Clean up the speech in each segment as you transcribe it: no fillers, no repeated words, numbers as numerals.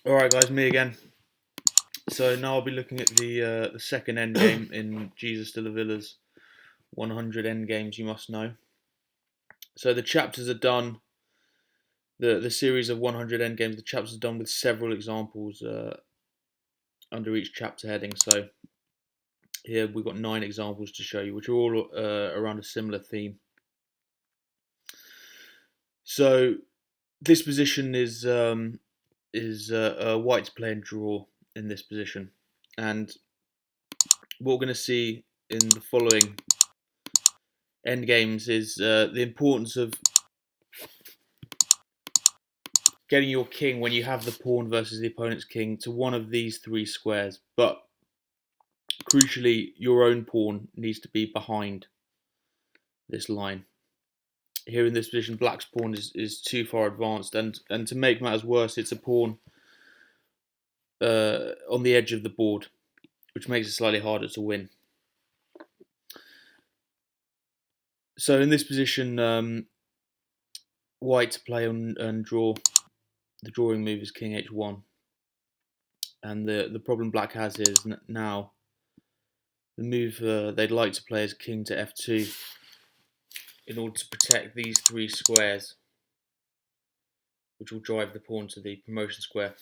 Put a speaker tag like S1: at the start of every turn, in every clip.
S1: Alright guys, me again. So now I'll be looking at the second endgame in Jesus de la Villa's 100 endgames you must know. So the chapters are done, the series of 100 endgames, the chapters are done with several examples under each chapter heading. So here we've got 9 examples to show you, which are all around a similar theme. So this position is white to play and draw in this position, and what we're going to see in the following end games is the importance of getting your king when you have the pawn versus the opponent's king to one of these 3 squares, but crucially your own pawn needs to be behind this line. Here in this position, black's pawn is too far advanced, and to make matters worse, it's a pawn on the edge of the board, which makes it slightly harder to win. So in this position, white to play and draw. The drawing move is king h1, and the problem black has is now the move they'd like to play is king to f2 in order to protect these 3 squares, which will drive the pawn to the promotion square.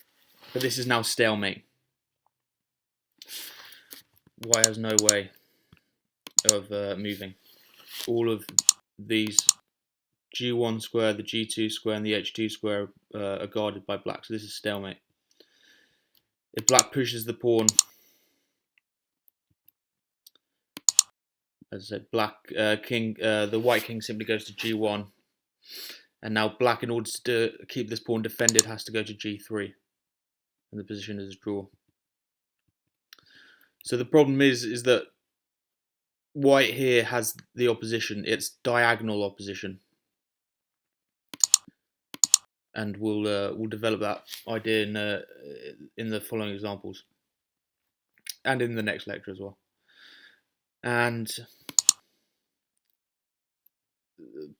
S1: But this is now stalemate. White has no way of moving. All of these g1 square, the g2 square, and the h2 square are guarded by black, so this is stalemate. If black pushes the pawn, as I said, the white king simply goes to g1, and now black, in order to keep this pawn defended, has to go to g3, and the position is a draw. So the problem is that white here has the opposition. It's diagonal opposition, and we'll develop that idea in the following examples, and in the next lecture as well. And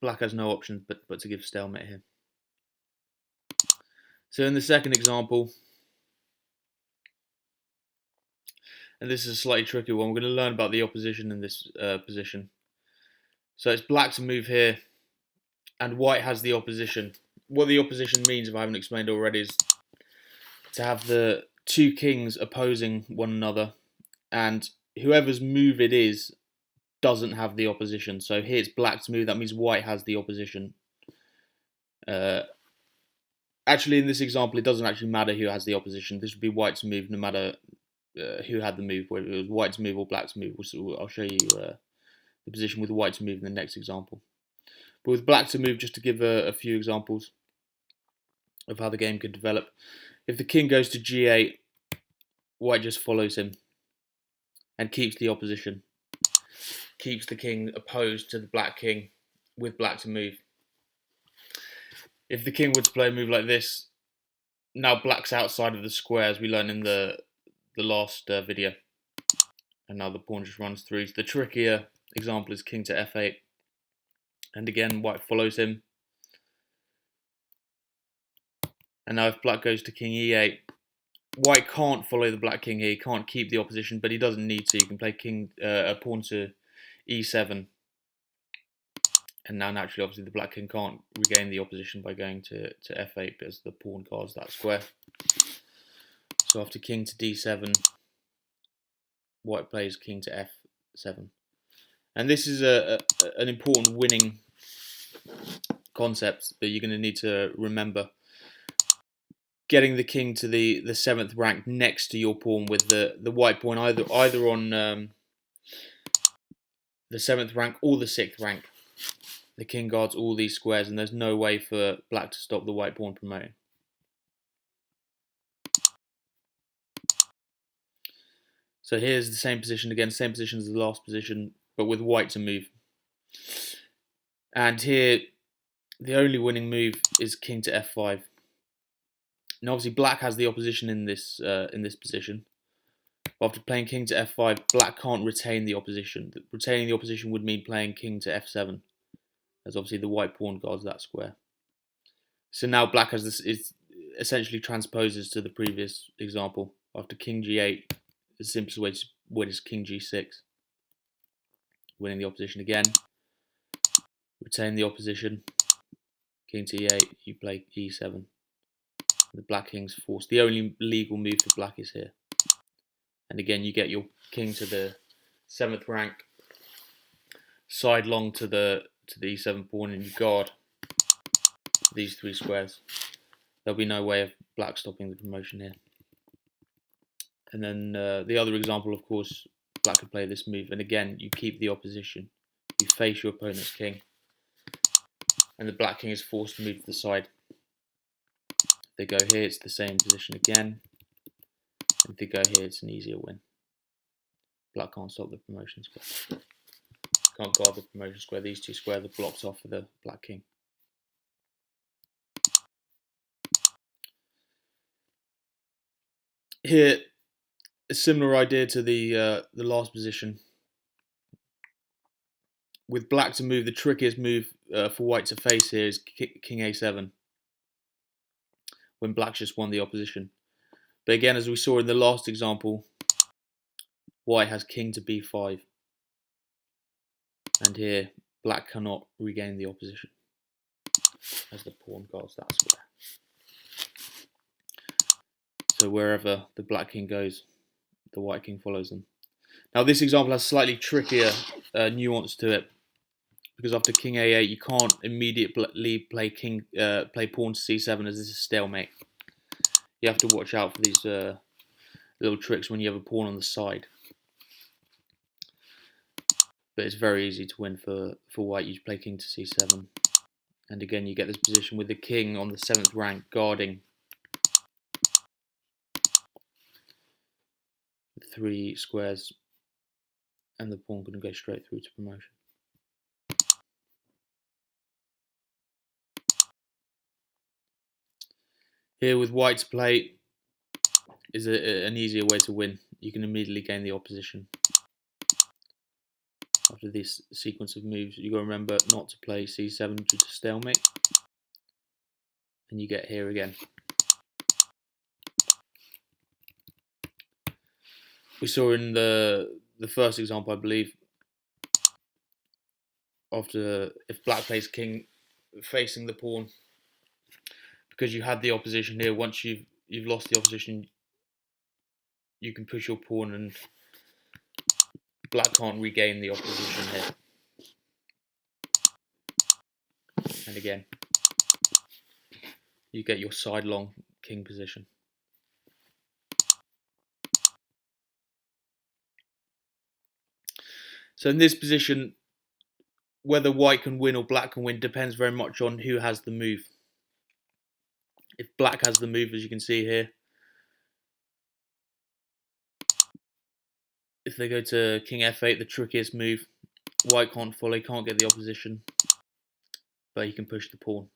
S1: black has no option but to give stalemate here. So in the second example, and this is a slightly tricky one, we're going to learn about the opposition in this position. So it's black to move here, and white has the opposition. What the opposition means, if I haven't explained already, is to have the 2 kings opposing one another, and whoever's move it is doesn't have the opposition. So here it's black to move, that means white has the opposition. Actually, in this example, it doesn't actually matter who has the opposition. This would be white to move no matter who had the move, whether it was white to move or black to move. I'll show you the position with white to move in the next example. But with black to move, just to give a few examples of how the game could develop. If the king goes to g8, white just follows him and keeps the opposition. Keeps the king opposed to the black king with black to move. If the king were to play a move like this, now black's outside of the square, as we learned in the last video. And now the pawn just runs through. So the trickier example is king to f8. And again, white follows him. And now if black goes to king e8, white can't follow the black king here. He can't keep the opposition, but he doesn't need to. You can play a pawn to e7. And now naturally, obviously, the black king can't regain the opposition by going to f8 because the pawn guards that square. So after king to d7, white plays king to f7. And this is an important winning concept that you're going to need to remember. Getting the king to the 7th rank next to your pawn, with the white pawn either on the 7th rank or the 6th rank. The king guards all these squares, and there's no way for black to stop the white pawn promoting. So here's the same position again, same position as the last position, but with white to move. And here, the only winning move is king to f5. Now obviously black has the opposition in this position. After playing king to f5, black can't retain the opposition. Retaining the opposition would mean playing king to f7, as obviously the white pawn guards that square. So now black has this essentially transposes to the previous example. After king g8, the simplest way to win is king g6, winning the opposition again. Retain the opposition. King t8, you play e7. The black king's forced. The only legal move for black is here. And again, you get your king to the 7th rank, side long to the e7 pawn, and you guard these 3 squares. There'll be no way of black stopping the promotion here. And then the other example, of course, black could play this move, and again, you keep the opposition. You face your opponent's king, and the black king is forced to move to the side. If they go here, it's the same position again. And if they go here, it's an easier win. Black can't stop the promotion square. Can't guard the promotion square. These 2 squares are blocked off for the black king. Here, a similar idea to the last position. With black to move, the trickiest move for white to face here is king a7, when black's just won the opposition. But again, as we saw in the last example, white has king to b5. And here, black cannot regain the opposition, as the pawn guards that square. So wherever the black king goes, the white king follows them. Now this example has slightly trickier nuance to it, because after king a8, you can't immediately play pawn to c7, as this is stalemate. You have to watch out for these little tricks when you have a pawn on the side. But it's very easy to win for white. You play king to c7, and again you get this position with the king on the 7th rank guarding 3 squares, and the pawn can go straight through to promotion. Here with white to play is an easier way to win. You can immediately gain the opposition. After this sequence of moves, you got to remember not to play c7 due to stalemate. And you get here again. We saw in the first example, I believe, after if black plays king facing the pawn, because you had the opposition here, once you've lost the opposition, you can push your pawn and black can't regain the opposition here. And again, you get your side long king position. So in this position, whether white can win or black can win depends very much on who has the move. If black has the move, as you can see here, if they go to king f8, the trickiest move, white can't follow, he can't get the opposition, but he can push the pawn.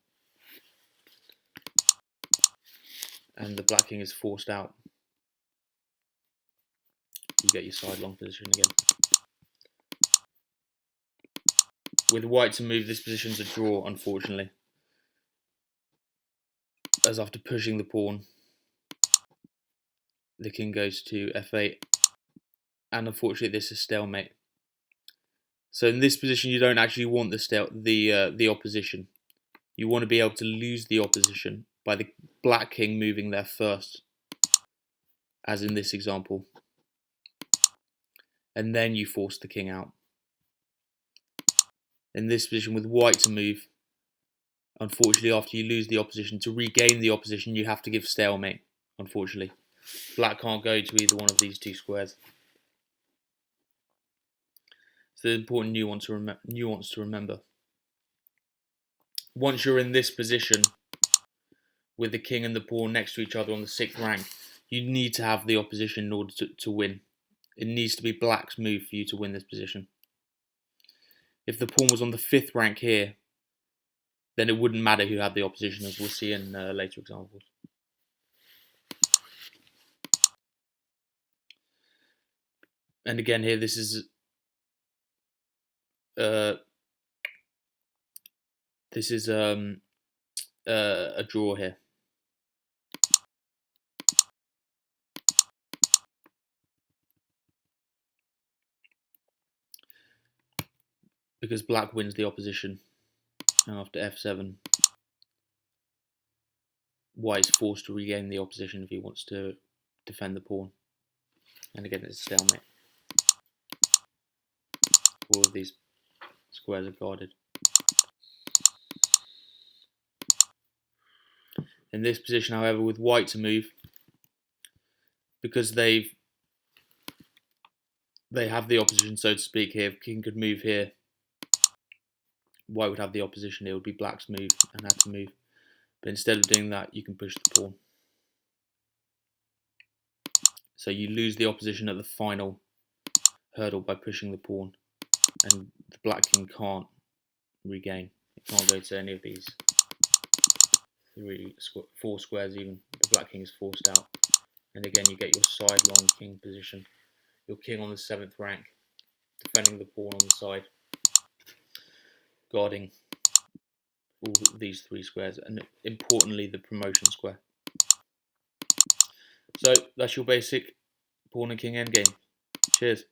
S1: And the black king is forced out. You get your side long position again. With white to move, this position's a draw, unfortunately. As after pushing the pawn, the king goes to f8, and unfortunately this is stalemate. So in this position, you don't actually want the opposition. You want to be able to lose the opposition by the black king moving there first, as in this example, and then you force the king out. In this position, with white to move, unfortunately, after you lose the opposition, to regain the opposition, you have to give stalemate, unfortunately. Black can't go to either one of these 2 squares. So the important nuance to remember. Once you're in this position, with the king and the pawn next to each other on the 6th rank, you need to have the opposition in order to win. It needs to be black's move for you to win this position. If the pawn was on the 5th rank here, then it wouldn't matter who had the opposition, as we'll see in later examples. And again here, this is a draw here. because black wins the opposition, and after f7, white is forced to regain the opposition if he wants to defend the pawn. And again, it's a stalemate. All of these squares are guarded. In this position, however, with white to move, because they have the opposition, so to speak, here. If king could move here, white would have the opposition. It would be black's move and have to move. But instead of doing that, you can push the pawn. So you lose the opposition at the final hurdle by pushing the pawn, and the black king can't regain. It can't go to any of these four squares even. The black king is forced out. And again, you get your sidelong king position. Your king on the 7th rank, defending the pawn on the side, guarding all these 3 squares, and importantly the promotion square. So that's your basic pawn and king endgame. Cheers.